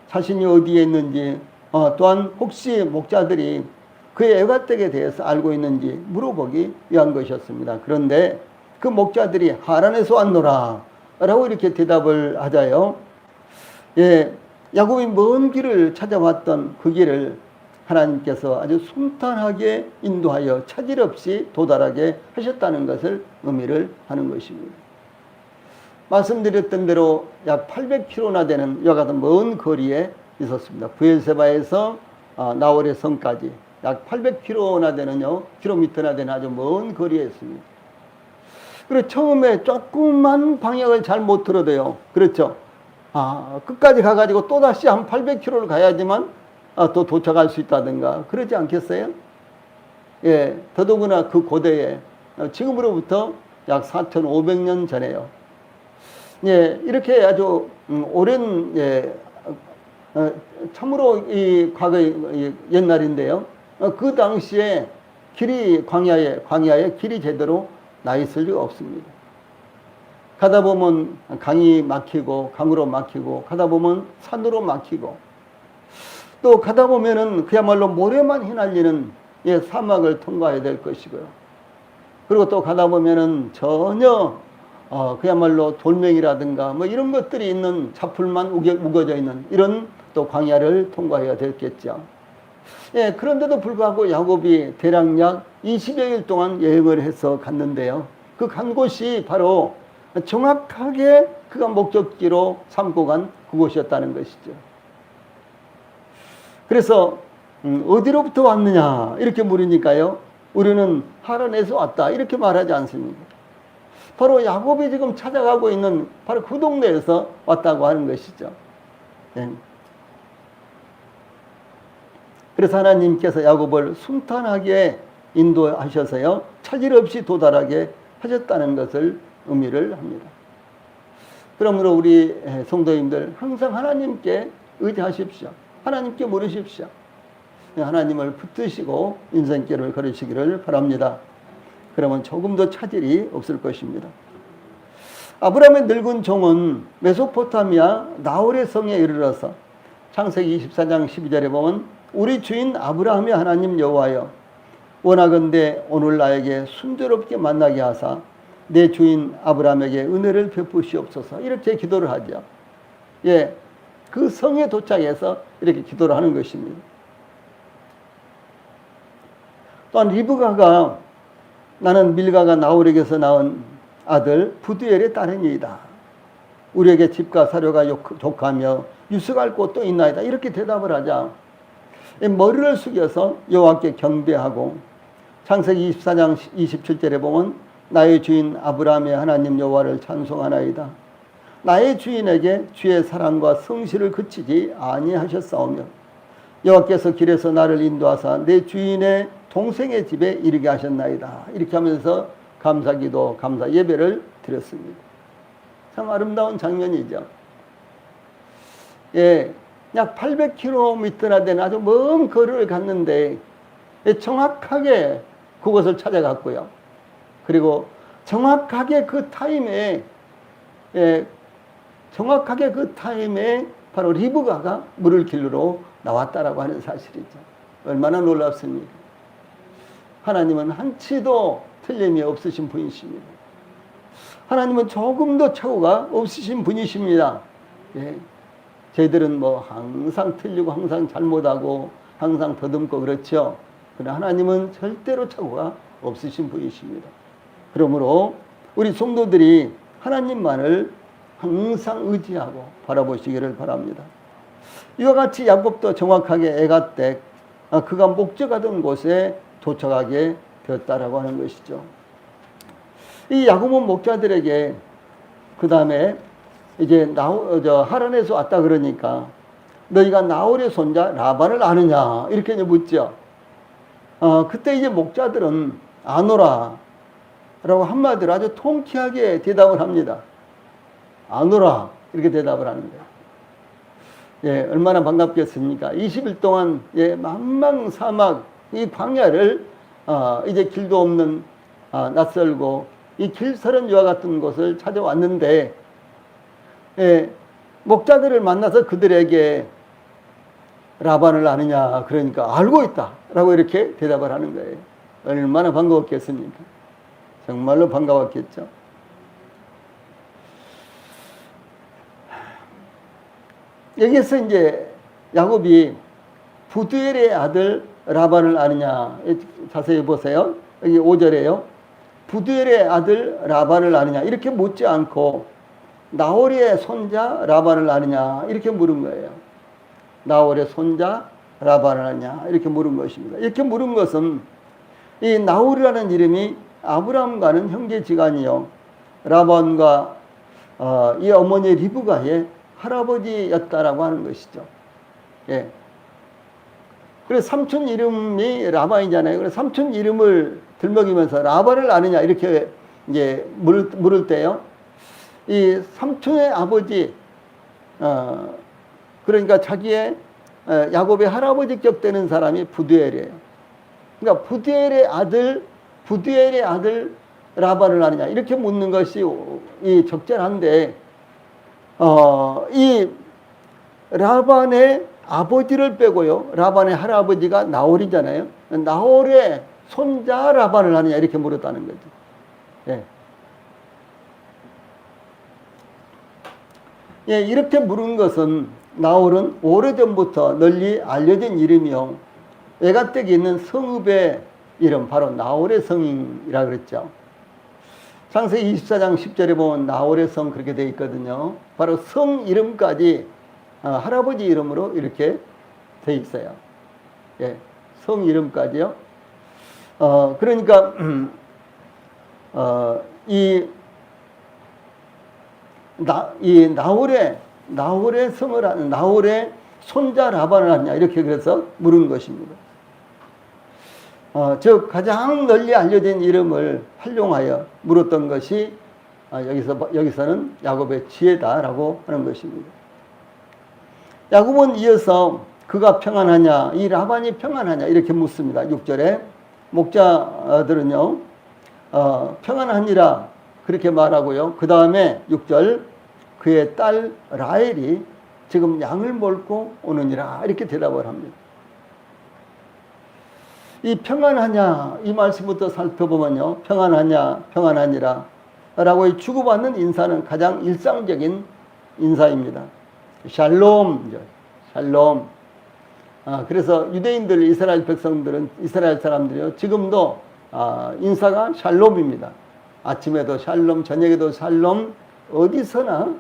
자신이 어디에 있는지 또한 혹시 목자들이 그의 애가댁에 대해서 알고 있는지 물어보기 위한 것이었습니다. 그런데 그 목자들이 하란에서 왔노라 라고 이렇게 대답을 하자요. 예, 야곱이 먼 길을 찾아왔던 그 길을 하나님께서 아주 순탄하게 인도하여 차질 없이 도달하게 하셨다는 것을 의미를 하는 것입니다. 말씀드렸던 대로 약 800km나 되는 이와 같은 먼 거리에 있었습니다. 브엘세바에서 나홀의 성까지 약 800km나 되는 킬로미터나 되는 아주 먼 거리에 있습니다. 그리고 처음에 조금만 방향을 잘 못 들어도요. 그렇죠. 끝까지 가가지고 또다시 한 800km를 가야지만 또 도착할 수 있다든가 그러지 않겠어요? 예, 더더구나 그 고대에 지금으로부터 약 4,500년 전에요. 예, 이렇게 아주 오랜 참으로 이 과거의 옛날인데요. 그 당시에 길이 광야에 길이 제대로 나 있을 리가 없습니다. 가다 보면 강이 막히고 강으로 막히고 가다 보면 산으로 막히고 또 가다 보면은 그야말로 모래만 휘날리는 사막을 통과해야 될 것이고요. 그리고 또 가다 보면은 전혀 그야말로 돌멩이라든가 뭐 이런 것들이 있는 자풀만 우거져 있는 이런 또 광야를 통과해야 됐겠죠. 예, 그런데도 불구하고 야곱이 대략 약 20여일 동안 여행을 해서 갔는데요. 그 간 곳이 바로 정확하게 그가 목적지로 삼고 간 그곳이었다는 것이죠. 그래서 어디로부터 왔느냐 이렇게 물으니까요. 우리는 하란에서 왔다 이렇게 말하지 않습니다. 바로 야곱이 지금 찾아가고 있는 바로 그 동네에서 왔다고 하는 것이죠. 네. 그래서 하나님께서 야곱을 순탄하게 인도하셔서요, 차질 없이 도달하게 하셨다는 것을 의미를 합니다. 그러므로 우리 성도님들 항상 하나님께 의지하십시오. 하나님께 물으십시오. 하나님을 붙드시고 인생길을 걸으시기를 바랍니다. 그러면 조금 더 차질이 없을 것입니다. 아브라함의 늙은 종은 메소포타미아 나홀의 성에 이르러서 창세기 24장 12절에 보면 우리 주인 아브라함의 하나님 여호와여 원하건대 오늘 나에게 순조롭게 만나게 하사 내 주인 아브라함에게 은혜를 베푸시옵소서 이렇게 기도를 하죠. 예, 그 성에 도착해서 이렇게 기도를 하는 것입니다. 또한 리브가가 나는 밀가가 나홀에게서 낳은 아들 부두엘의 딸이니이다. 우리에게 집과 사료가 족하며 유숙할 곳도 있나이다. 이렇게 대답을 하자 머리를 숙여서 여호와께 경배하고 창세기 24장 27절에 보면 나의 주인 아브라함의 하나님 여호와를 찬송하나이다. 나의 주인에게 주의 사랑과 성실을 그치지 아니하셨사오며 여호와께서 길에서 나를 인도하사 내 주인의 동생의 집에 이르게 하셨나이다. 이렇게 하면서 감사기도, 감사 예배를 드렸습니다. 참 아름다운 장면이죠. 예, 약 800km나 되는 아주 먼 거리를 갔는데 정확하게 그곳을 찾아갔고요. 그리고 정확하게 그 타임에 바로 리브가가 물을 길러 나왔다라고 하는 사실이죠. 얼마나 놀랍습니까? 하나님은 한치도 틀림이 없으신 분이십니다. 하나님은 조금도 착오가 없으신 분이십니다. 예. 저희들은 뭐 항상 틀리고 항상 잘못하고 항상 더듬고 그렇죠. 그러나 하나님은 절대로 착오가 없으신 분이십니다. 그러므로 우리 성도들이 하나님만을 항상 의지하고 바라보시기를 바랍니다. 이와 같이 야곱도 정확하게 에갓댁, 그가 목적하던 곳에 도착하게 되었다라고 하는 것이죠. 이 야곱은 목자들에게 그 다음에 이제 하란에서 왔다 그러니까 너희가 나홀의 손자 라반을 아느냐 이렇게 묻죠. 그때 이제 목자들은 아노라 라고 한마디로 아주 통쾌하게 대답을 합니다. 아노라 이렇게 대답을 하는 거예요. 예, 얼마나 반갑겠습니까? 20일 동안 만망 사막 이 광야를 이제 길도 없는 낯설고 이 길서른 이와 같은 곳을 찾아왔는데 목자들을 만나서 그들에게 라반을 아느냐 그러니까 알고 있다 라고 이렇게 대답을 하는 거예요. 얼마나 반가웠겠습니까? 정말로 반가웠겠죠. 여기서 이제 야곱이 부두엘의 아들 라반을 아느냐 자세히 보세요. 여기 5절에요. 부두엘의 아들 라반을 아느냐 이렇게 묻지 않고 나홀의 손자 라반을 아느냐 이렇게 물은 거예요. 나홀의 손자 라반을 아느냐 이렇게 물은 것입니다. 이렇게 물은 것은 이 나홀이라는 이름이 아브라함과는 형제지간이요 라반과 이 어머니 리브가의 할아버지였다라고 하는 것이죠. 예. 그래서 삼촌 이름이 라반이잖아요. 그래서 삼촌 이름을 들먹이면서 라반을 아느냐 이렇게 이제 물을 때요. 이 삼촌의 아버지, 그러니까 자기의 야곱의 할아버지격 되는 사람이 부두엘이에요. 그러니까 부두엘의 아들 라반을 아느냐 이렇게 묻는 것이 이 적절한데 이 라반의 아버지를 빼고요. 라반의 할아버지가 나홀이잖아요. 나홀의 손자 라반을 하느냐 이렇게 물었다는 거죠. 예. 예, 이렇게 물은 것은 나홀은 오래전부터 널리 알려진 이름이요. 에갓댁에 있는 성읍의 이름 바로 나홀의 성이라 그랬죠. 창세기 24장 10절에 보면 나홀의 성 그렇게 되어 있거든요. 바로 성 이름까지 할아버지 이름으로 이렇게 되어 있어요. 예, 성 이름까지요. 그러니까 이 나홀의 성을 나홀의 손자 라반을 하냐 이렇게 그래서 물은 것입니다. 즉 가장 널리 알려진 이름을 활용하여 물었던 것이 여기서는 야곱의 지혜다라고 하는 것입니다. 야곱은 이어서 그가 평안하냐, 이 라반이 평안하냐 이렇게 묻습니다. 6절에 목자들은요 평안하니라 그렇게 말하고요. 그 다음에 6절 그의 딸 라헬이 지금 양을 몰고 오느니라 이렇게 대답을 합니다. 이 평안하냐 이 말씀부터 살펴보면요 평안하냐 평안하니라 라고 주고받는 인사는 가장 일상적인 인사입니다. 샬롬 샬롬. 그래서 유대인들 이스라엘 백성들은 이스라엘 사람들이요 지금도 인사가 샬롬입니다. 아침에도 샬롬, 저녁에도 샬롬, 어디서나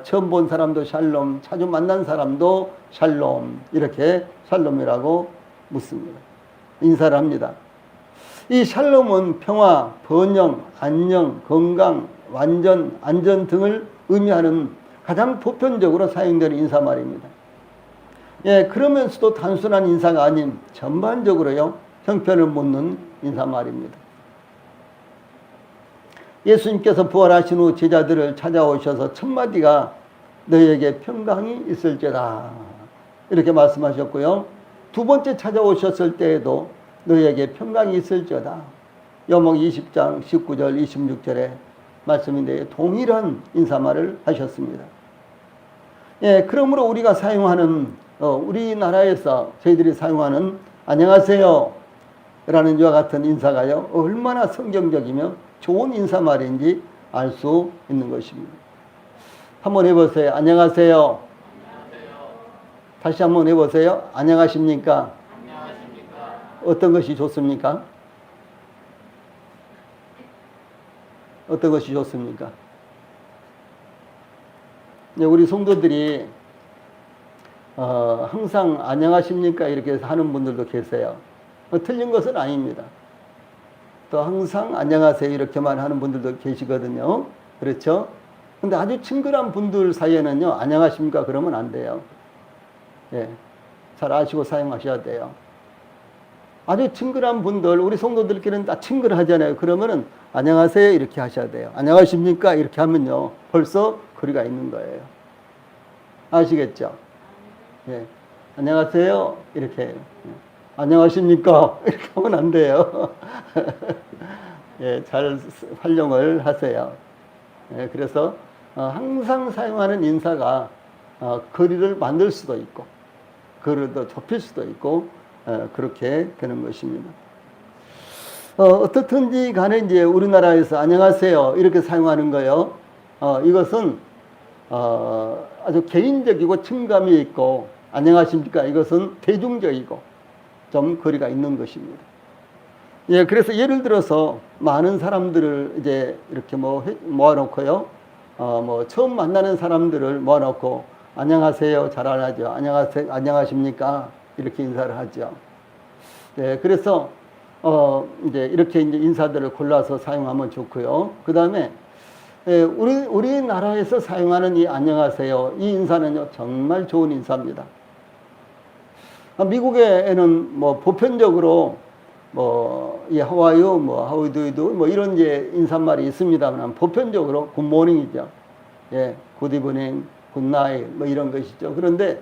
처음 본 사람도 샬롬, 자주 만난 사람도 샬롬 이렇게 샬롬이라고 묻습니다. 인사를 합니다. 이 샬롬은 평화, 번영, 안녕, 건강, 완전, 안전 등을 의미하는 가장 보편적으로 사용되는 인사말입니다. 예, 그러면서도 단순한 인사가 아닌 전반적으로요 형편을 묻는 인사말입니다. 예수님께서 부활하신 후 제자들을 찾아오셔서 첫 마디가 너희에게 평강이 있을지어다 이렇게 말씀하셨고요. 두 번째 찾아오셨을 때에도 너희에게 평강이 있을지어다. 요목 20장 19절 26절의 말씀인데 동일한 인사말을 하셨습니다. 예, 그러므로 우리가 사용하는 우리나라에서 저희들이 사용하는 안녕하세요 라는 이와 같은 인사가요 얼마나 성경적이며 좋은 인사말인지 알 수 있는 것입니다. 한번 해보세요. 안녕하세요. 안녕하세요. 다시 한번 해보세요. 안녕하십니까? 안녕하십니까? 어떤 것이 좋습니까? 어떤 것이 좋습니까? 우리 성도들이 항상 안녕하십니까 이렇게 하는 분들도 계세요. 틀린 것은 아닙니다. 또 항상 안녕하세요 이렇게만 하는 분들도 계시거든요. 그렇죠? 근데 아주 친근한 분들 사이에는요 안녕하십니까 그러면 안 돼요. 예, 잘 아시고 사용하셔야 돼요. 아주 친근한 분들 우리 성도들끼리는 다 친근하잖아요. 그러면은 안녕하세요 이렇게 하셔야 돼요. 안녕하십니까 이렇게 하면요 벌써 거리가 있는 거예요. 아시겠죠? 예, 안녕하세요 이렇게 안녕하십니까 이렇게 하면 안 돼요. 예, 잘 활용을 하세요. 예, 그래서 항상 사용하는 인사가 거리를 만들 수도 있고 거리를 더 좁힐 수도 있고 그렇게 되는 것입니다. 어떻든지 간에 이제 우리나라에서 안녕하세요 이렇게 사용하는 거요. 이것은 아주 개인적이고 친감이 있고 안녕하십니까 이것은 대중적이고 좀 거리가 있는 것입니다. 예, 그래서 예를 들어서 많은 사람들을 이제 이렇게 모아놓고요. 처음 만나는 사람들을 모아놓고 안녕하세요 잘 안 하죠. 안녕하십니까 이렇게 인사를 하죠. 예, 그래서 이제 이렇게 이제 인사들을 골라서 사용하면 좋고요. 그 다음에 예, 우리나라에서 사용하는 이 안녕하세요 이 인사는요 정말 좋은 인사입니다. 미국에는 보편적으로 하와이유, how do you do, 이런 이제 인사말이 있습니다만 보편적으로 굿모닝이죠. 예, good evening, good night, 이런 것이죠. 그런데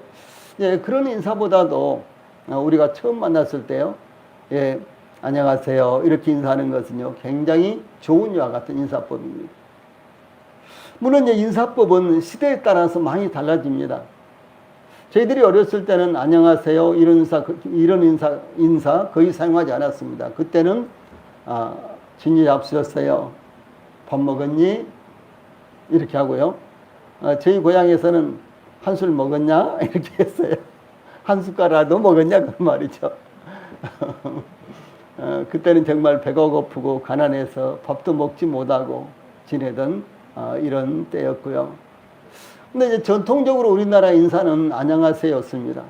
예, 그런 인사보다도 우리가 처음 만났을 때요, 예, 안녕하세요 이렇게 인사하는 것은요 굉장히 좋은 이와 같은 인사법입니다. 물론 이제 인사법은 시대에 따라서 많이 달라집니다. 저희들이 어렸을 때는 안녕하세요 이런 인사 거의 사용하지 않았습니다. 그때는 진이 잡수셨어요, 밥 먹었니 이렇게 하고요. 저희 고향에서는 한술 먹었냐 이렇게 했어요. 한 숟가락도 먹었냐 그 말이죠. 그때는 정말 배가 고프고 가난해서 밥도 먹지 못하고 지내던 이런 때였고요. 근데 이제 전통적으로 우리나라 인사는 안녕하세요였습니다.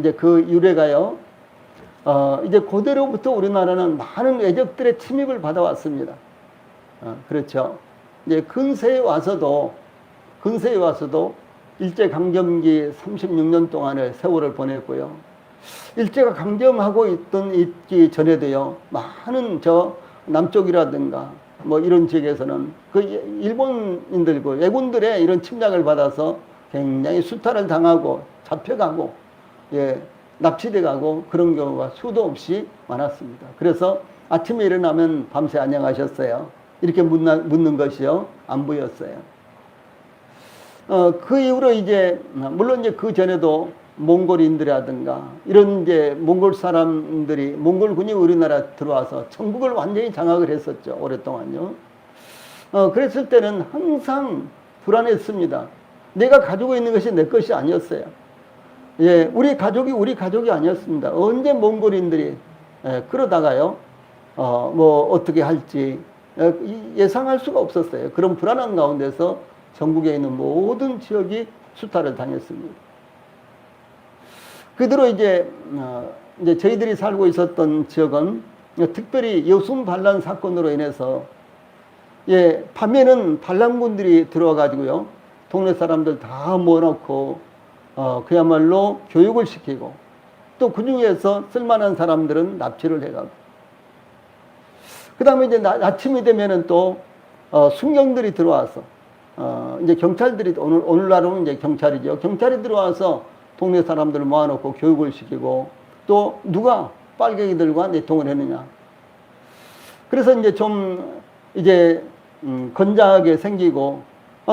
이제 그 유래가요, 이제 그대로부터 우리나라는 많은 외적들의 침입을 받아왔습니다. 그렇죠. 이제 근세에 와서도 일제강점기 36년 동안의 세월을 보냈고요. 일제가 강점하고 있기 전에도요, 많은 남쪽이라든가 뭐 이런 지역에서는 그 일본인들, 그 왜군들의 이런 침략을 받아서 굉장히 수탈을 당하고 잡혀가고, 예, 납치돼 가고 그런 경우가 수도 없이 많았습니다. 그래서 아침에 일어나면 밤새 안녕하셨어요, 이렇게 묻는 것이요, 안 보였어요. 그 이후로 이제, 물론 이제 그 전에도 몽골인들이라든가 이런 이제 몽골 사람들이, 몽골군이 우리나라 들어와서 전국을 완전히 장악을 했었죠, 오랫동안요. 그랬을 때는 항상 불안했습니다. 내가 가지고 있는 것이 내 것이 아니었어요. 예, 우리 가족이 아니었습니다. 언제 몽골인들이, 그러다가요, 뭐 어떻게 할지 예상할 수가 없었어요. 그런 불안한 가운데서 전국에 있는 모든 지역이 수탈을 당했습니다. 그대로 이제 저희들이 살고 있었던 지역은 특별히 여순 반란 사건으로 인해서, 예, 밤에는 반란군들이 들어와가지고요, 동네 사람들 다 모아놓고 그야말로 교육을 시키고, 또 그 중에서 쓸만한 사람들은 납치를 해가고, 그 다음에 이제 아침이 되면은 또 순경들이 들어와서, 이제 경찰들이, 오늘날은 이제 경찰이죠. 경찰이 들어와서 동네 사람들을 모아놓고 교육을 시키고, 또 누가 빨갱이들과 내통을 했느냐. 그래서 이제 좀 건장하게 생기고,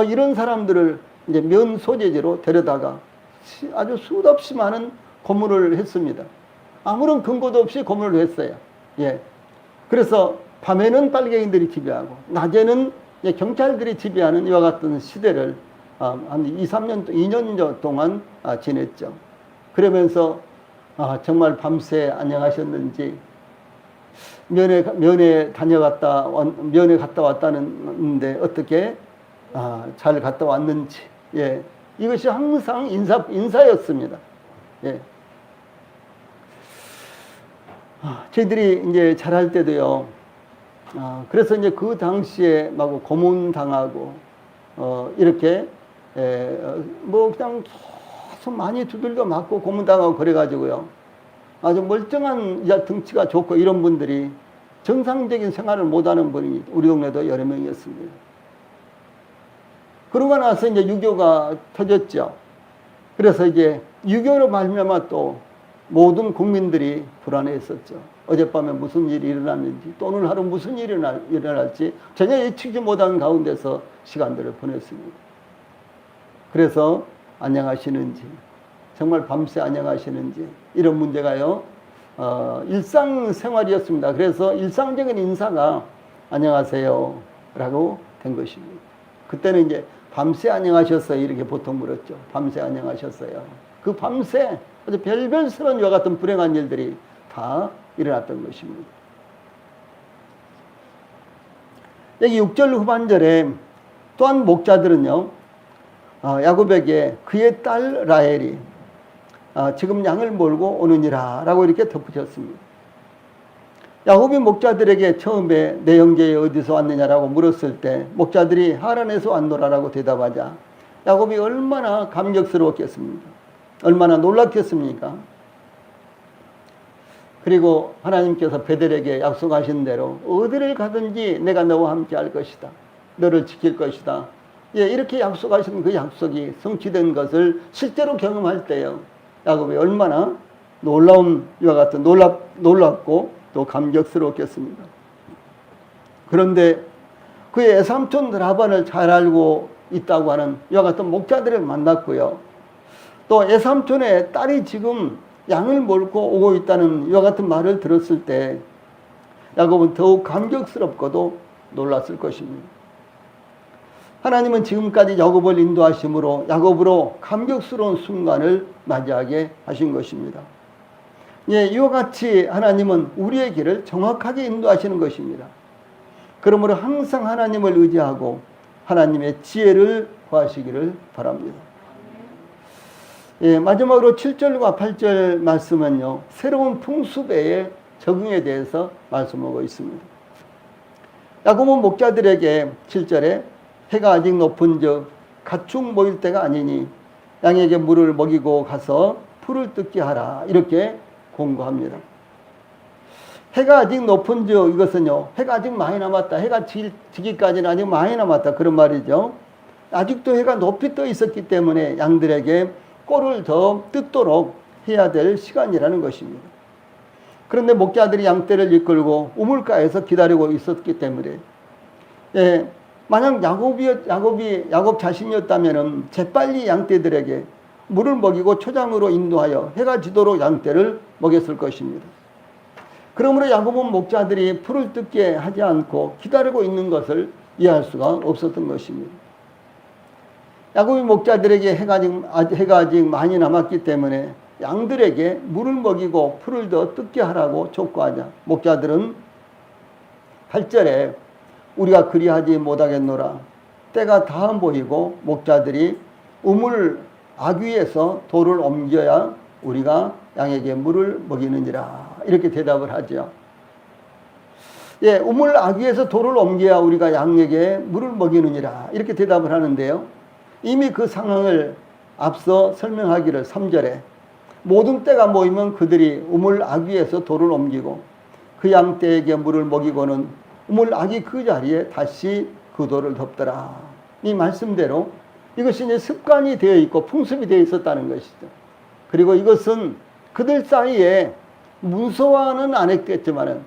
이런 사람들을 이제 면 소재지로 데려다가 아주 수도 없이 많은 고문을 했습니다. 아무런 근거도 없이 고문을 했어요. 예. 그래서 밤에는 빨갱이들이 지배하고, 낮에는 경찰들이 지배하는 이와 같은 시대를 한 2년 동안 지냈죠. 그러면서 정말 밤새 안녕하셨는지, 면회 갔다 왔다는데 어떻게 잘 갔다 왔는지, 예, 이것이 항상 인사였습니다. 예. 저희들이 이제 잘할 때도요, 그래서 이제 그 당시에 막 고문당하고, 이렇게, 뭐 그냥 계속 많이 두들겨 맞고 고문당하고 그래가지고요, 아주 멀쩡한 등치가 좋고 이런 분들이 정상적인 생활을 못하는 분이 우리 동네도 여러 명이었습니다. 그러고 나서 이제 유교가 터졌죠. 그래서 이제 유교로 말미암아 또 모든 국민들이 불안해했었죠. 어젯밤에 무슨 일이 일어났는지, 또 오늘 하루 무슨 일이 일어날지 전혀 예측지 못한 가운데서 시간들을 보냈습니다. 그래서 안녕하시는지, 정말 밤새 안녕하시는지, 이런 문제가요, 일상생활이었습니다. 그래서 일상적인 인사가 안녕하세요 라고 된 것입니다. 그때는 이제 밤새 안녕하셨어요 이렇게 보통 물었죠. 밤새 안녕하셨어요. 그 밤새 아주 별별스러운 이와 같은 불행한 일들이 다 일어났던 것입니다. 여기 6절 후반절에 또한 목자들은요, 야곱에게 그의 딸 라헬이 지금 양을 몰고 오느니라 라고 이렇게 덧붙였습니다. 야곱이 목자들에게 처음에 내 형제에 어디서 왔느냐라고 물었을 때 목자들이 하란에서 왔노라라고 대답하자 야곱이 얼마나 감격스러웠겠습니까? 얼마나 놀랐겠습니까? 그리고 하나님께서 베델에게 약속하신 대로 어디를 가든지 내가 너와 함께 할 것이다, 너를 지킬 것이다, 예, 이렇게 약속하신 그 약속이 성취된 것을 실제로 경험할 때요, 야곱이 얼마나 놀라운 이와 같은 놀랍고 또 감격스러웠겠습니다. 그런데 그의 애삼촌 라반을 잘 알고 있다고 하는 이와 같은 목자들을 만났고요, 또 애삼촌의 딸이 지금 양을 몰고 오고 있다는 이와 같은 말을 들었을 때 야곱은 더욱 감격스럽고도 놀랐을 것입니다. 하나님은 지금까지 야곱을 인도하심으로 야곱으로 감격스러운 순간을 맞이하게 하신 것입니다. 예, 이와 같이 하나님은 우리의 길을 정확하게 인도하시는 것입니다. 그러므로 항상 하나님을 의지하고 하나님의 지혜를 구하시기를 바랍니다. 예, 마지막으로 7절과 8절 말씀은요, 새로운 풍수배의 적응에 대해서 말씀하고 있습니다. 야곱은 목자들에게 7절에 해가 아직 높은즉 가축 모일 때가 아니니 양에게 물을 먹이고 가서 풀을 뜯게 하라. 이렇게 공고합니다. 해가 아직 높은 즉 이것은요. 해가 아직 많이 남았다. 해가 지기까지는 아직 많이 남았다. 그런 말이죠. 아직도 해가 높이 떠 있었기 때문에 양들에게 꼴을 더 뜯도록 해야 될 시간이라는 것입니다. 그런데 목자들이 양떼를 이끌고 우물가에서 기다리고 있었기 때문에 만약 야곱 자신이었다면 재빨리 양떼들에게 물을 먹이고 초장으로 인도하여 해가 지도록 양떼를 먹였을 것입니다. 그러므로 야곱은 목자들이 풀을 뜯게 하지 않고 기다리고 있는 것을 이해할 수가 없었던 것입니다. 야곱이 목자들에게 해가 아직 많이 남았기 때문에 양들에게 물을 먹이고 풀을 더 뜯게 하라고 촉구하자 목자들은 8절에 우리가 그리하지 못하겠노라. 때가 다 보이고 목자들이 우물 아귀에서 돌을 옮겨야 우리가 양에게 물을 먹이느니라. 이렇게 대답을 하죠. 우물 아귀에서 돌을 옮겨야 우리가 양에게 물을 먹이느니라. 이렇게 대답을 하는데요. 이미 그 상황을 앞서 설명하기를 3절에 모든 때가 모이면 그들이 우물 아귀에서 돌을 옮기고 그 양떼에게 물을 먹이고는 우물 아귀 그 자리에 다시 그 돌을 덮더라. 이 말씀대로 이것이 이제 습관이 되어 있고 풍습이 되어 있었다는 것이죠. 그리고 이것은 그들 사이에 문서화는 안 했겠지만은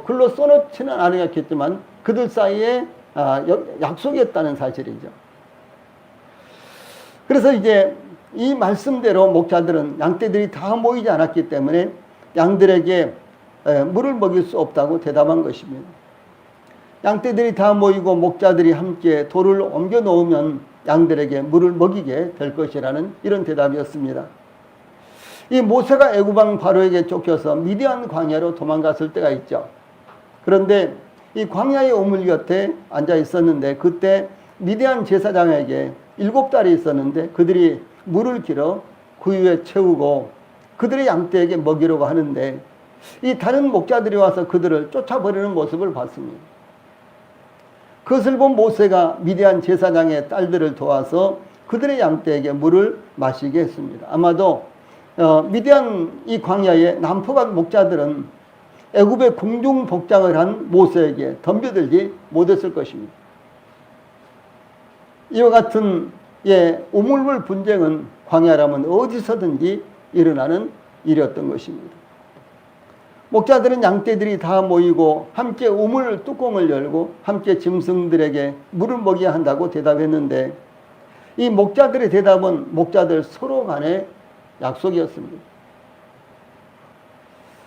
글로 써놓지는 않았겠지만 그들 사이에 약속이었다는 사실이죠. 그래서 이제 이 말씀대로 목자들은 양떼들이 다 모이지 않았기 때문에 양들에게 물을 먹일 수 없다고 대답한 것입니다. 양떼들이 다 모이고 목자들이 함께 돌을 옮겨 놓으면 양들에게 물을 먹이게 될 것이라는 이런 대답이었습니다. 이 모세가 애굽 왕 바로에게 쫓겨서 미디안 광야로 도망갔을 때가 있죠. 그런데 이 광야의 우물 곁에 앉아 있었는데 그때 미디안 제사장에게 7달이 있었는데 그들이 물을 길어 구유에 채우고 그들의 양떼에게 먹이려고 하는데 이 다른 목자들이 와서 그들을 쫓아버리는 모습을 봤습니다. 그것을 본 모세가 미디안 제사장의 딸들을 도와서 그들의 양떼에게 물을 마시게 했습니다. 아마도 미디안 이 광야의 남포간 목자들은 애굽의 궁중 복장을 한 모세에게 덤벼들지 못했을 것입니다. 이와 같은 우물물 분쟁은 광야라면 어디서든지 일어나는 일이었던 것입니다. 목자들은 양떼들이 다 모이고 함께 우물 뚜껑을 열고 함께 짐승들에게 물을 먹여야 한다고 대답했는데 이 목자들의 대답은 목자들 서로 간의 약속이었습니다.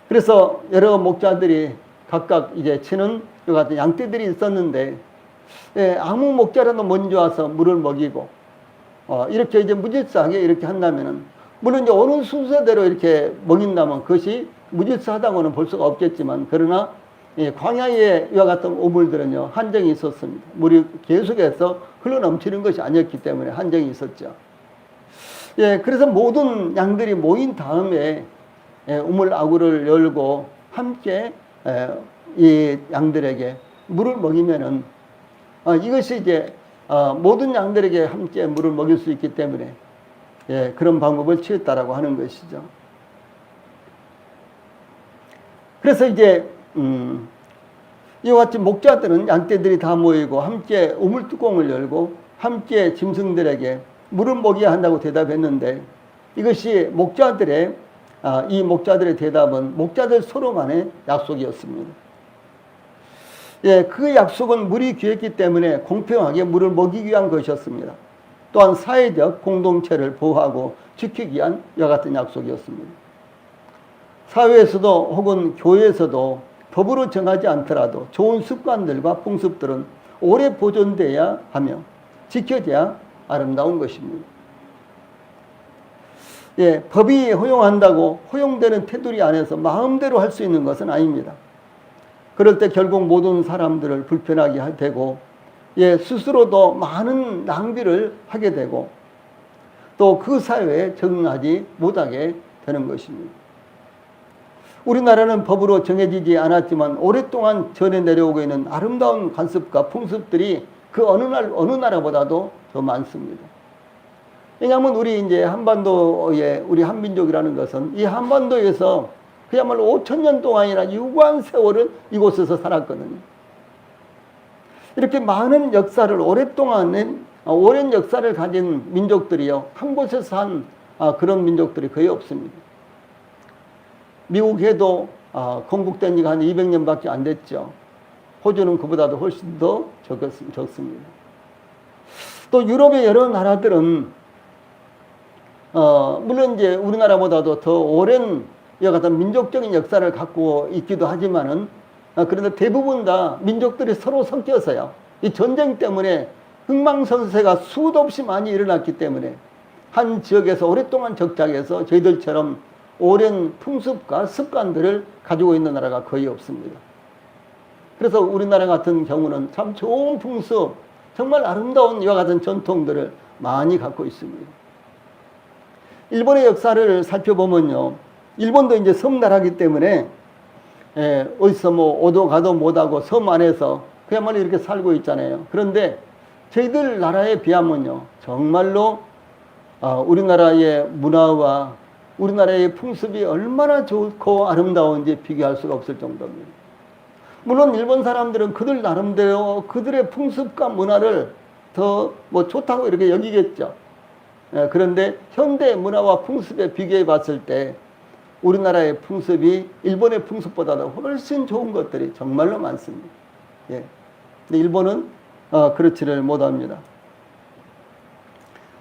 그래서 여러 목자들이 각각 이제 치는 이 같은 양떼들이 있었는데 아무 목자라도 먼저 와서 물을 먹이고 이렇게 이제 무질서하게 이렇게 한다면은 물론 이제 어느 순서대로 이렇게 먹인다면 그것이 무질서하다고는 볼 수가 없겠지만 그러나 광야의 이와 같은 우물들은요 한정이 있었습니다. 물이 계속해서 흘러넘치는 것이 아니었기 때문에 한정이 있었죠. 그래서 모든 양들이 모인 다음에 우물 아구를 열고 함께 이 양들에게 물을 먹이면은 이것이 이제 모든 양들에게 함께 물을 먹일 수 있기 때문에 그런 방법을 취했다라고 하는 것이죠. 그래서 이제 이와 같이 목자들은 양떼들이 다 모이고 함께 우물 뚜껑을 열고 함께 짐승들에게 물을 먹여야 한다고 대답했는데 이것이 이 목자들의 대답은 목자들 서로 간의 약속이었습니다. 그 약속은 물이 귀했기 때문에 공평하게 물을 먹이기 위한 것이었습니다. 또한 사회적 공동체를 보호하고 지키기 위한 이와 같은 약속이었습니다. 사회에서도 혹은 교회에서도 법으로 정하지 않더라도 좋은 습관들과 풍습들은 오래 보존돼야 하며 지켜져야 아름다운 것입니다. 법이 허용한다고 허용되는 테두리 안에서 마음대로 할 수 있는 것은 아닙니다. 그럴 때 결국 모든 사람들을 불편하게 되고 스스로도 많은 낭비를 하게 되고 또 그 사회에 적응하지 못하게 되는 것입니다. 우리나라는 법으로 정해지지 않았지만 오랫동안 전해 내려오고 있는 아름다운 관습과 풍습들이 그 어느 나라보다도 더 많습니다. 왜냐하면 우리 이제 한반도의 우리 한민족이라는 것은 이 한반도에서 그야말로 5,000년 동안이나 유구한 세월을 이곳에서 살았거든요. 이렇게 많은 역사를 오랜 역사를 가진 민족들이요, 한 곳에서 산 그런 민족들이 거의 없습니다. 미국에도 건국된 지가 한 200년밖에 안 됐죠. 호주는 그보다도 훨씬 더 적습니다. 또 유럽의 여러 나라들은 물론 이제 우리나라보다도 더 오랜 이와 같은 민족적인 역사를 갖고 있기도 하지만은 그런데 대부분 다 민족들이 서로 섞여서요, 이 전쟁 때문에 흥망성쇠가 수도 없이 많이 일어났기 때문에 한 지역에서 오랫동안 적장해서 저희들처럼 오랜 풍습과 습관들을 가지고 있는 나라가 거의 없습니다. 그래서 우리나라 같은 경우는 참 좋은 풍습, 정말 아름다운 이와 같은 전통들을 많이 갖고 있습니다. 일본의 역사를 살펴보면요, 일본도 이제 섬나라이기 때문에 어디서 뭐 오도 가도 못하고 섬 안에서 그야말로 이렇게 살고 있잖아요. 그런데 저희들 나라에 비하면요, 정말로 우리나라의 문화와 우리나라의 풍습이 얼마나 좋고 아름다운지 비교할 수가 없을 정도입니다. 물론 일본 사람들은 그들 나름대로 그들의 풍습과 문화를 더 뭐 좋다고 이렇게 여기겠죠. 그런데 현대 문화와 풍습에 비교해 봤을 때 우리나라의 풍습이 일본의 풍습보다도 훨씬 좋은 것들이 정말로 많습니다. 예. 근데 일본은 그렇지를 못합니다.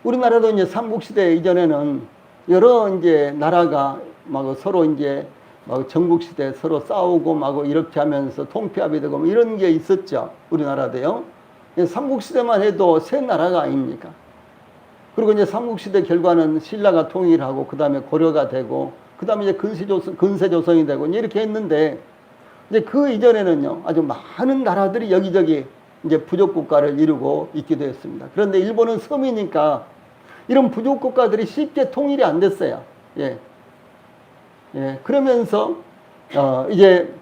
우리나라도 이제 삼국시대 이전에는 여러 이제 나라가 막 서로 이제 막 전국시대 서로 싸우고 막 이렇게 하면서 통폐합이 되고 뭐 이런 게 있었죠. 우리나라도요. 삼국시대만 해도 세 나라가 아닙니까? 그리고 이제 삼국시대 결과는 신라가 통일하고 그 다음에 고려가 되고 그 다음에 이제 근세조선이 되고 이렇게 했는데 이제 그 이전에는요, 아주 많은 나라들이 여기저기 이제 부족국가를 이루고 있기도 했습니다. 그런데 일본은 섬이니까 이런 부족국가들이 쉽게 통일이 안 됐어요. 예. 예. 그러면서, 이제,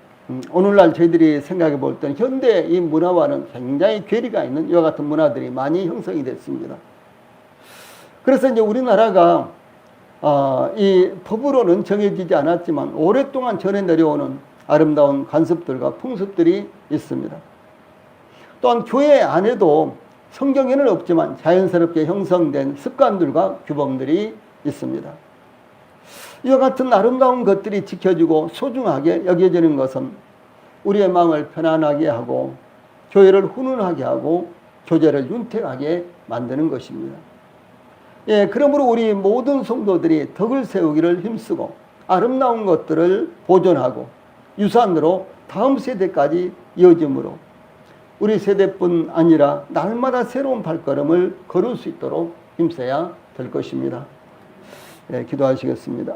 오늘날 저희들이 생각해 볼 때는 현대 이 문화와는 굉장히 괴리가 있는 이와 같은 문화들이 많이 형성이 됐습니다. 그래서 이제 우리나라가, 이 법으로는 정해지지 않았지만 오랫동안 전해 내려오는 아름다운 관습들과 풍습들이 있습니다. 또한 교회 안에도 성경에는 없지만 자연스럽게 형성된 습관들과 규범들이 있습니다. 이와 같은 아름다운 것들이 지켜지고 소중하게 여겨지는 것은 우리의 마음을 편안하게 하고 교회를 훈훈하게 하고 교제를 윤택하게 만드는 것입니다. 예, 그러므로 우리 모든 성도들이 덕을 세우기를 힘쓰고 아름다운 것들을 보존하고 유산으로 다음 세대까지 이어짐으로 우리 세대뿐 아니라 날마다 새로운 발걸음을 걸을 수 있도록 힘써야 될 것입니다. 예, 기도하시겠습니다.